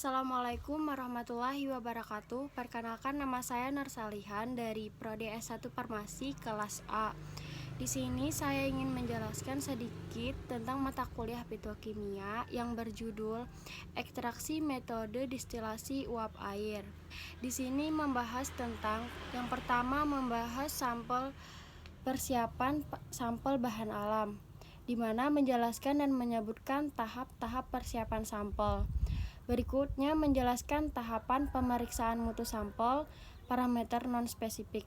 Assalamualaikum warahmatullahi wabarakatuh. Perkenalkan, nama saya Nursalihan dari Prodi S1 Farmasi kelas A. Di sini saya ingin menjelaskan sedikit tentang mata kuliah petrokimia yang berjudul Ekstraksi Metode Distilasi Uap Air. Di sini membahas tentang yang pertama, membahas persiapan sampel bahan alam, di mana menjelaskan dan menyebutkan tahap-tahap persiapan sampel. Berikutnya menjelaskan tahapan pemeriksaan mutu sampel, parameter non-spesifik.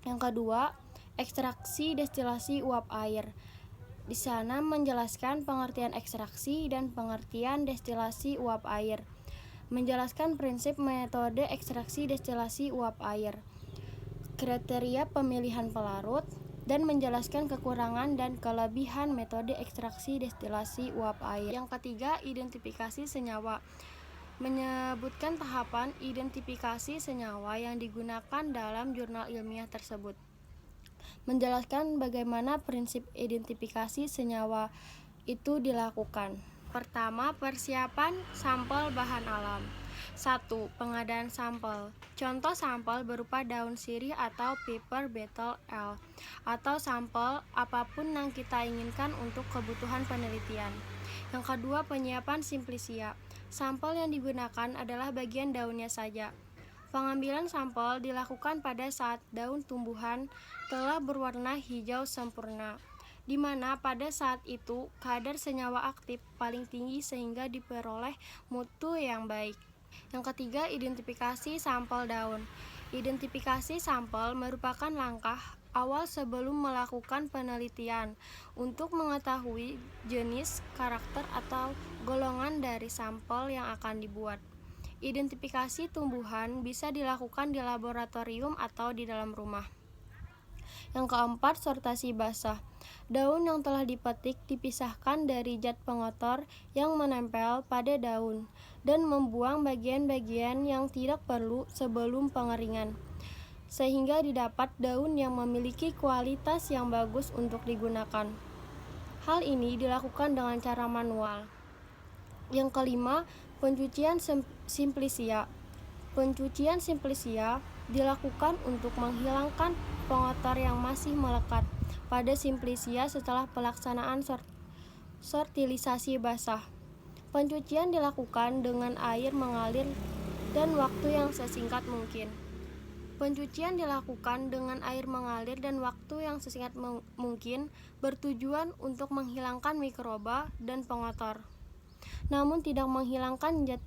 Yang kedua, ekstraksi destilasi uap air. Di sana menjelaskan pengertian ekstraksi dan pengertian destilasi uap air. Menjelaskan prinsip metode ekstraksi destilasi uap air, kriteria pemilihan pelarut, dan menjelaskan kekurangan dan kelebihan metode ekstraksi destilasi uap air. Yang ketiga, identifikasi senyawa. Menyebutkan tahapan identifikasi senyawa yang digunakan dalam jurnal ilmiah tersebut. Menjelaskan bagaimana prinsip identifikasi senyawa itu dilakukan. Pertama, persiapan sampel bahan alam. 1. Pengadaan sampel. Contoh sampel berupa daun sirih atau paper beetle L, atau sampel apapun yang kita inginkan untuk kebutuhan penelitian. Yang kedua, penyiapan simplisia. Sampel yang digunakan adalah bagian daunnya saja. Pengambilan sampel dilakukan pada saat daun tumbuhan telah berwarna hijau sempurna, di mana pada saat itu kadar senyawa aktif paling tinggi sehingga diperoleh mutu yang baik. Yang ketiga, identifikasi sampel daun. Identifikasi sampel merupakan langkah awal sebelum melakukan penelitian untuk mengetahui jenis, karakter, atau golongan dari sampel yang akan dibuat. Identifikasi tumbuhan bisa dilakukan di laboratorium atau di dalam rumah. Yang keempat, sortasi basah. Daun yang telah dipetik dipisahkan dari zat pengotor yang menempel pada daun dan membuang bagian-bagian yang tidak perlu sebelum pengeringan, sehingga didapat daun yang memiliki kualitas yang bagus untuk digunakan. Hal ini dilakukan dengan cara manual. Yang kelima, pencucian simplisia. Pencucian simplisia dilakukan untuk menghilangkan pengotor yang masih melekat pada simplisia setelah pelaksanaan sortilisasi basah. Pencucian dilakukan dengan air mengalir dan waktu yang sesingkat mungkin. Pencucian dilakukan dengan air mengalir dan waktu yang sesingkat mungkin bertujuan untuk menghilangkan mikroba dan pengotor, namun tidak menghilangkan zat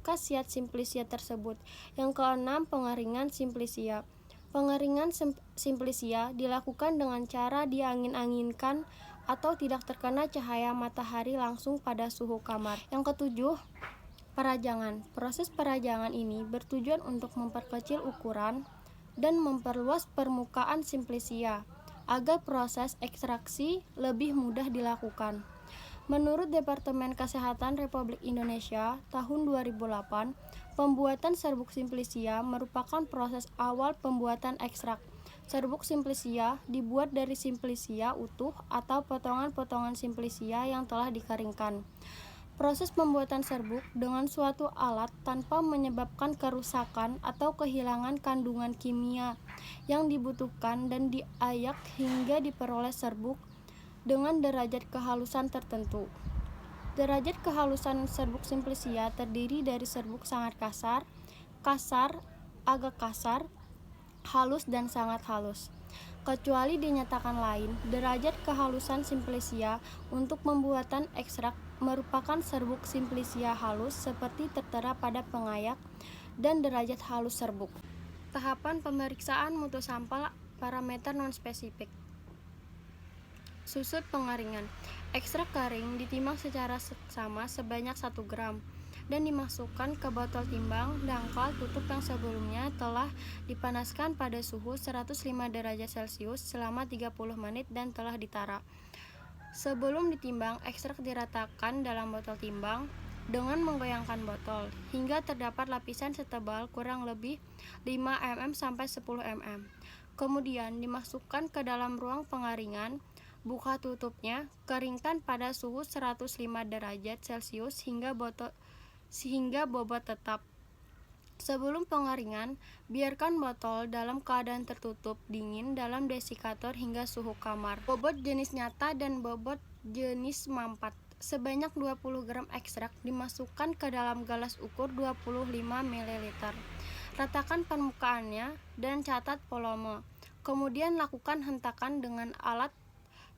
khasiat simplisia tersebut. Yang keenam, pengeringan simplisia. Pengeringan simplisia dilakukan dengan cara diangin-anginkan atau tidak terkena cahaya matahari langsung pada suhu kamar. Yang ketujuh, perajangan. Proses perajangan ini bertujuan untuk memperkecil ukuran dan memperluas permukaan simplisia agar proses ekstraksi lebih mudah dilakukan. Menurut Departemen Kesehatan Republik Indonesia tahun 2008, pembuatan serbuk simplisia merupakan proses awal pembuatan ekstrak. Serbuk simplisia dibuat dari simplisia utuh atau potongan-potongan simplisia yang telah dikeringkan. Proses pembuatan serbuk dengan suatu alat tanpa menyebabkan kerusakan atau kehilangan kandungan kimia yang dibutuhkan dan diayak hingga diperoleh serbuk dengan derajat kehalusan tertentu. Derajat kehalusan serbuk simplisia terdiri dari serbuk sangat kasar, kasar, agak kasar, halus, dan sangat halus. Kecuali dinyatakan lain, derajat kehalusan simplisia untuk pembuatan ekstrak merupakan serbuk simplisia halus seperti tertera pada pengayak dan derajat halus serbuk. Tahapan pemeriksaan mutu sampel, parameter non-spesifik. Susut pengeringan. Ekstrak kering ditimbang secara seksama sebanyak 1 gram dan dimasukkan ke botol timbang dangkal tutup yang sebelumnya telah dipanaskan pada suhu 105 derajat Celcius selama 30 menit dan telah ditara. Sebelum ditimbang, ekstrak diratakan dalam botol timbang dengan menggoyangkan botol hingga terdapat lapisan setebal kurang lebih 5 mm sampai 10 mm. Kemudian dimasukkan ke dalam ruang pengaringan. Buka tutupnya, keringkan pada suhu 105 derajat Celcius hingga botol sehingga bobot tetap. Sebelum pengeringan, biarkan botol dalam keadaan tertutup dingin dalam desikator hingga suhu kamar. Bobot jenis nyata dan bobot jenis mampat. Sebanyak 20 gram ekstrak dimasukkan ke dalam gelas ukur 25 ml. Ratakan permukaannya dan catat volume. Kemudian lakukan hentakan dengan alat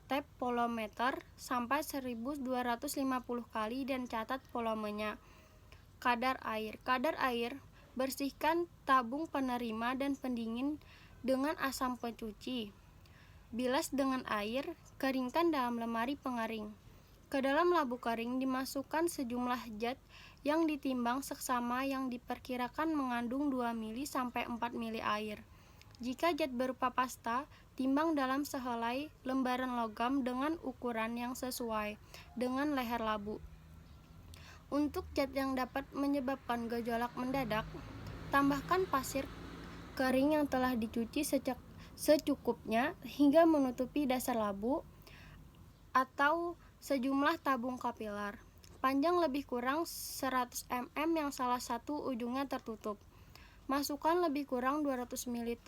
tape volumeter sampai 1250 kali dan catat volumenya. Kadar air. Bersihkan tabung penerima dan pendingin dengan asam pencuci. Bilas dengan air, keringkan dalam lemari pengering. Ke dalam labu kering dimasukkan sejumlah zat yang ditimbang seksama yang diperkirakan mengandung 2 mili sampai 4 mili air. Jika zat berupa pasta, timbang dalam sehelai lembaran logam dengan ukuran yang sesuai dengan leher labu. Untuk zat yang dapat menyebabkan gejolak mendadak, tambahkan pasir kering yang telah dicuci secukupnya hingga menutupi dasar labu atau sejumlah tabung kapiler. Panjang lebih kurang 100 mm yang salah satu ujungnya tertutup. Masukkan lebih kurang 200 ml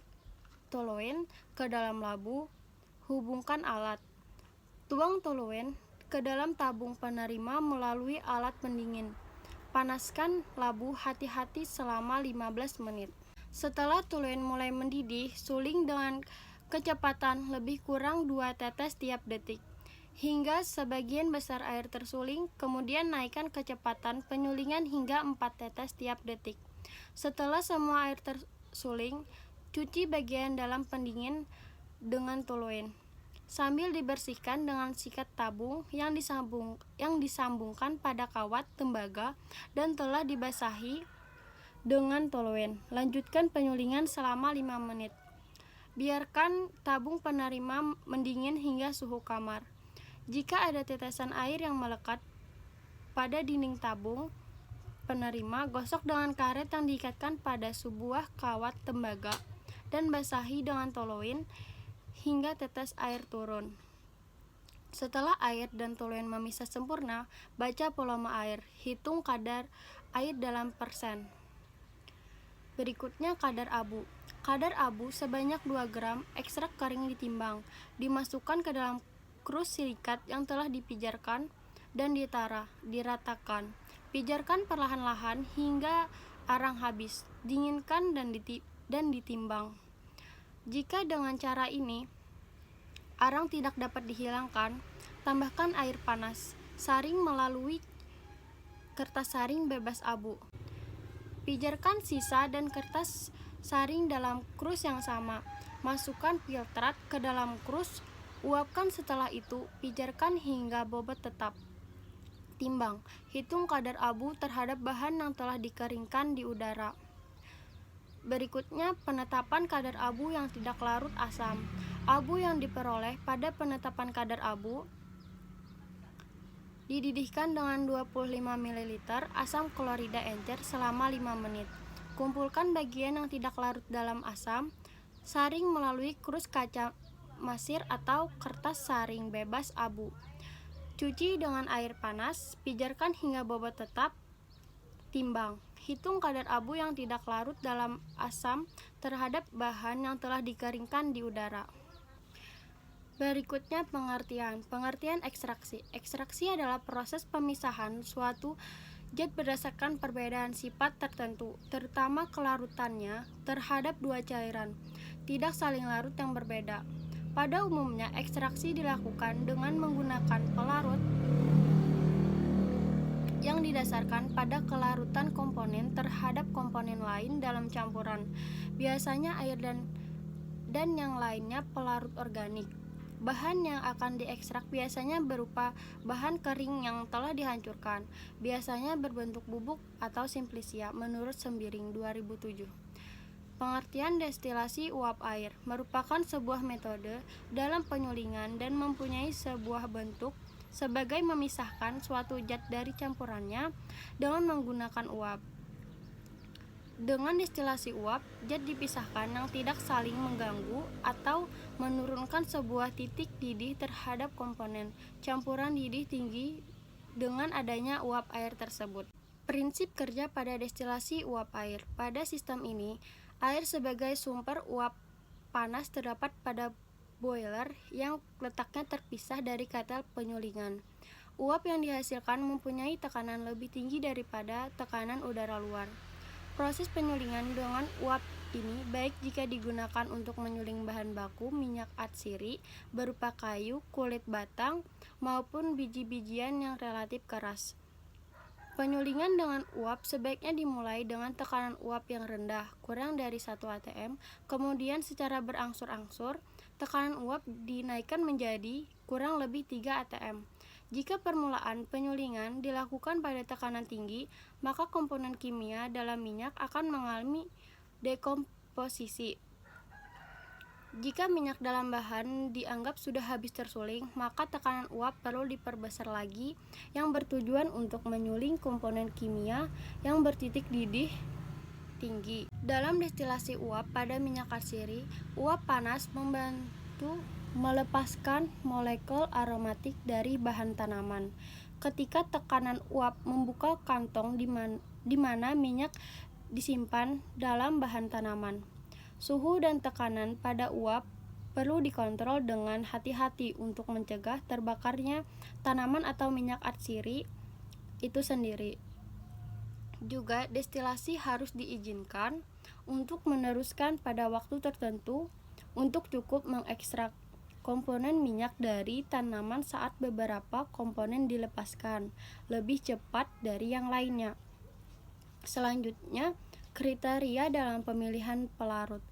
toluene ke dalam labu. Hubungkan alat. Tuang toluene ke dalam tabung penerima melalui alat pendingin. Panaskan labu hati-hati selama 15 menit. Setelah toluene mulai mendidih, suling dengan kecepatan lebih kurang 2 tetes tiap detik hingga sebagian besar air tersuling, kemudian naikkan kecepatan penyulingan hingga 4 tetes tiap detik. Setelah semua air tersuling, cuci bagian dalam pendingin dengan toluene sambil dibersihkan dengan sikat tabung yang disambungkan pada kawat tembaga dan telah dibasahi dengan toluene. Lanjutkan penyulingan selama 5 menit. Biarkan tabung penerima mendingin hingga suhu kamar. Jika ada tetesan air yang melekat pada dinding tabung penerima, gosok dengan karet yang diikatkan pada sebuah kawat tembaga dan basahi dengan toluene hingga tetes air turun. Setelah air dan toluene memisah sempurna, baca volume air. Hitung kadar air dalam persen. Berikutnya kadar abu. Kadar abu sebanyak 2 gram ekstrak kering ditimbang, dimasukkan ke dalam krus silikat yang telah dipijarkan dan diratakan. Pijarkan perlahan-lahan hingga arang habis. Dinginkan dan ditimbang. Jika dengan cara ini arang tidak dapat dihilangkan, tambahkan air panas. Saring melalui kertas saring bebas abu. Pijarkan sisa dan kertas saring dalam krus yang sama. Masukkan filtrat ke dalam krus. Uapkan setelah itu, pijarkan hingga bobot tetap. Timbang. Hitung kadar abu terhadap bahan yang telah dikeringkan di udara. Berikutnya penetapan kadar abu yang tidak larut asam. Abu yang diperoleh pada penetapan kadar abu dididihkan dengan 25 ml asam klorida encer selama 5 menit. Kumpulkan bagian yang tidak larut dalam asam, saring melalui krus kaca masir atau kertas saring bebas abu. Cuci dengan air panas, pijarkan hingga bobot tetap. Timbang. Hitung kadar abu yang tidak larut dalam asam terhadap bahan yang telah dikeringkan di udara. Berikutnya pengertian. Pengertian ekstraksi. Ekstraksi adalah proses pemisahan suatu zat berdasarkan perbedaan sifat tertentu, terutama kelarutannya terhadap dua cairan tidak saling larut yang berbeda. Pada umumnya, ekstraksi dilakukan dengan menggunakan pelarut yang didasarkan pada kelarutan komponen terhadap komponen lain dalam campuran, biasanya air dan yang lainnya pelarut organik. Bahan yang akan diekstrak biasanya berupa bahan kering yang telah dihancurkan, biasanya berbentuk bubuk atau simplicia menurut Sembiring 2007. Pengertian destilasi uap air merupakan sebuah metode dalam penyulingan dan mempunyai sebuah bentuk sebagai memisahkan suatu zat dari campurannya dengan menggunakan uap. Dengan destilasi uap, zat dipisahkan yang tidak saling mengganggu atau menurunkan sebuah titik didih terhadap komponen campuran didih tinggi dengan adanya uap air tersebut. Prinsip kerja pada destilasi uap air. Pada sistem ini, air sebagai sumber uap panas terdapat pada boiler yang letaknya terpisah dari ketel penyulingan. Uap yang dihasilkan mempunyai tekanan lebih tinggi daripada tekanan udara luar. Proses penyulingan dengan uap ini baik jika digunakan untuk menyuling bahan baku minyak atsiri berupa kayu, kulit batang, maupun biji-bijian yang relatif keras. Penyulingan dengan uap sebaiknya dimulai dengan tekanan uap yang rendah, kurang dari 1 atm, kemudian secara berangsur-angsur, tekanan uap dinaikkan menjadi kurang lebih 3 atm. Jika permulaan penyulingan dilakukan pada tekanan tinggi, maka komponen kimia dalam minyak akan mengalami dekomposisi. Jika minyak dalam bahan dianggap sudah habis tersuling, maka tekanan uap perlu diperbesar lagi yang bertujuan untuk menyuling komponen kimia yang bertitik didih tinggi. Dalam destilasi uap pada minyak atsiri, uap panas membantu melepaskan molekul aromatik dari bahan tanaman. Ketika tekanan uap membuka kantong di mana minyak disimpan dalam bahan tanaman, suhu dan tekanan pada uap perlu dikontrol dengan hati-hati untuk mencegah terbakarnya tanaman atau minyak atsiri itu sendiri. Juga destilasi harus diizinkan untuk meneruskan pada waktu tertentu untuk cukup mengekstrak komponen minyak dari tanaman saat beberapa komponen dilepaskan lebih cepat dari yang lainnya. Selanjutnya, kriteria dalam pemilihan pelarut.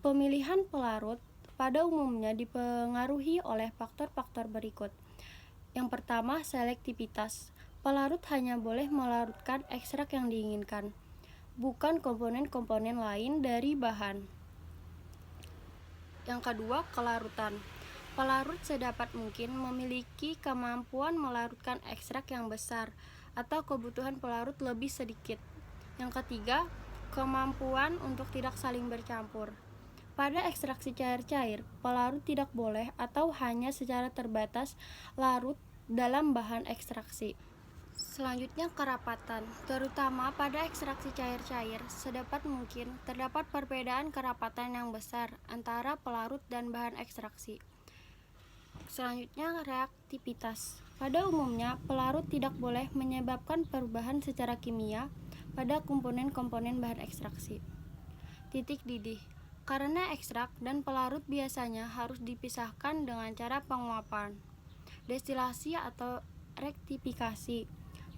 Pemilihan pelarut pada umumnya dipengaruhi oleh faktor-faktor berikut. Yang pertama, selektivitas. Pelarut hanya boleh melarutkan ekstrak yang diinginkan, bukan komponen-komponen lain dari bahan. Yang kedua, kelarutan. Pelarut sedapat mungkin memiliki kemampuan melarutkan ekstrak yang besar atau kebutuhan pelarut lebih sedikit. Yang ketiga, kemampuan untuk tidak saling bercampur. Pada ekstraksi cair-cair, pelarut tidak boleh atau hanya secara terbatas larut dalam bahan ekstraksi. Selanjutnya, kerapatan. Terutama pada ekstraksi cair-cair, sedapat mungkin terdapat perbedaan kerapatan yang besar antara pelarut dan bahan ekstraksi. Selanjutnya, reaktivitas. Pada umumnya, pelarut tidak boleh menyebabkan perubahan secara kimia pada komponen-komponen bahan ekstraksi. Titik didih. Karena ekstrak dan pelarut biasanya harus dipisahkan dengan cara penguapan, destilasi atau rektifikasi,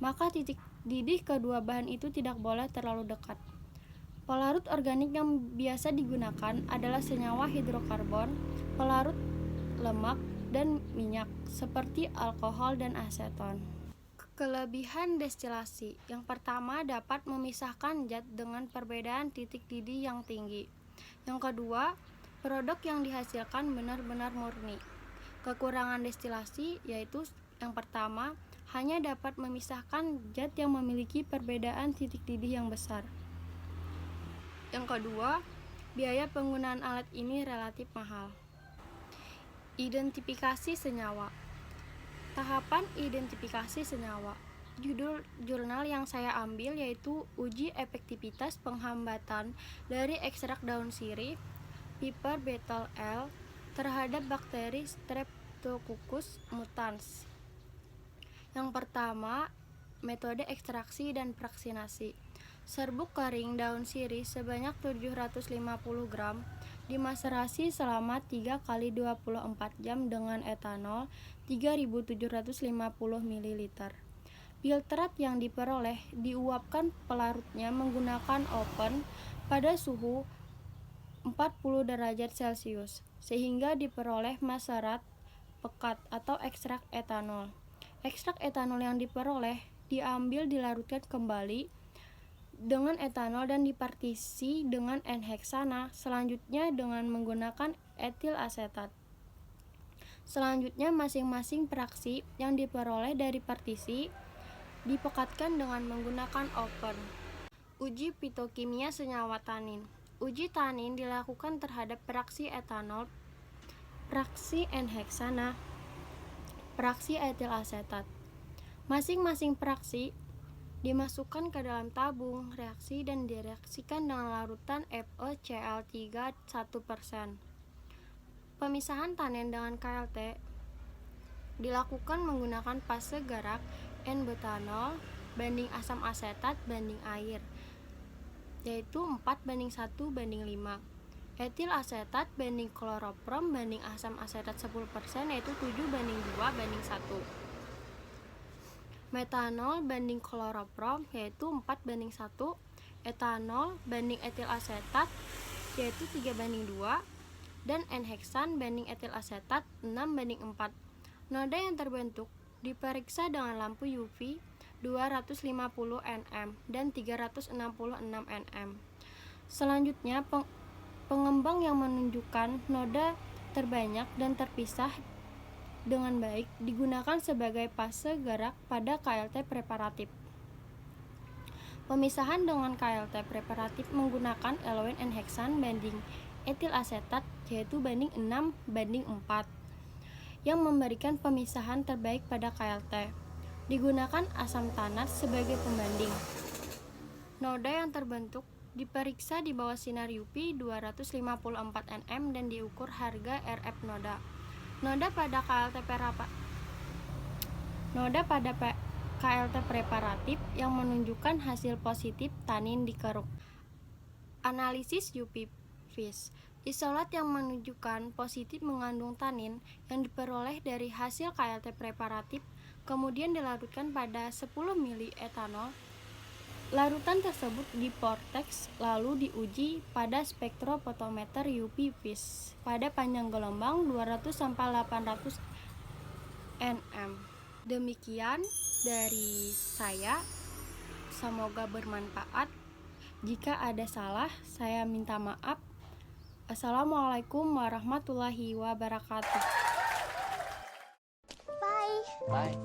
maka titik didih kedua bahan itu tidak boleh terlalu dekat. Pelarut organik yang biasa digunakan adalah senyawa hidrokarbon, pelarut lemak, dan minyak, seperti alkohol dan aseton. Kelebihan destilasi. Yang pertama, dapat memisahkan zat dengan perbedaan titik didih yang tinggi. Yang kedua, produk yang dihasilkan benar-benar murni. Kekurangan destilasi yaitu yang pertama, hanya dapat memisahkan zat yang memiliki perbedaan titik didih yang besar. Yang kedua, biaya penggunaan alat ini relatif mahal. Identifikasi senyawa. Tahapan identifikasi senyawa. Judul jurnal yang saya ambil yaitu Uji Efektivitas Penghambatan dari Ekstrak Daun Sirih Piper Betel L terhadap bakteri Streptococcus mutans. Yang pertama, metode ekstraksi dan fraksinasi. Serbuk kering daun sirih sebanyak 750 gram dimaserasi selama 3 kali 24 jam dengan etanol 3750 ml. Filtrat yang diperoleh diuapkan pelarutnya menggunakan oven pada suhu 40 derajat Celcius sehingga diperoleh maserat pekat atau ekstrak etanol. Ekstrak etanol yang diperoleh diambil dilarutkan kembali dengan etanol dan dipartisi dengan N-heksana, selanjutnya dengan menggunakan etil asetat. Selanjutnya, masing-masing fraksi yang diperoleh dari partisi dipekatkan dengan menggunakan oven. Uji fitokimia senyawa tanin. Uji tanin dilakukan terhadap fraksi etanol, fraksi N-heksana, fraksi etil asetat. Masing-masing fraksi dimasukkan ke dalam tabung reaksi dan direaksikan dengan larutan FeCl3 1%. Pemisahan tanin dengan KLT dilakukan menggunakan fase gerak N-butanol banding asam asetat banding air, yaitu 4:1:5. Etil asetat banding kloroprom banding asam asetat 10%, yaitu 7:2:1. Metanol banding kloroprom, yaitu 4:1. Etanol banding etil asetat, yaitu 3:2. Dan N-heksan banding etil asetat 6:4. Noda yang terbentuk diperiksa dengan lampu UV 250 nm dan 366 nm. Selanjutnya, pengembang yang menunjukkan noda terbanyak dan terpisah dengan baik digunakan sebagai fase gerak pada KLT preparatif. Pemisahan dengan KLT preparatif menggunakan eloin N-heksan banding etil asetat, yaitu banding 6:4, yang memberikan pemisahan terbaik pada KLT. Digunakan asam tanat sebagai pembanding. Noda yang terbentuk diperiksa di bawah sinar UV 254 nm dan diukur harga RF noda. Noda pada KLT preparatif yang menunjukkan hasil positif tanin di keruk. Analisis UV vis. Isolat yang menunjukkan positif mengandung tanin yang diperoleh dari hasil KLT preparatif kemudian dilarutkan pada 10 ml etanol. Larutan tersebut divortex lalu diuji pada spektrofotometer UV vis pada panjang gelombang 200-800 nm. Demikian dari saya, semoga bermanfaat. Jika ada salah, saya minta maaf. Assalamualaikum warahmatullahi wabarakatuh. Bye.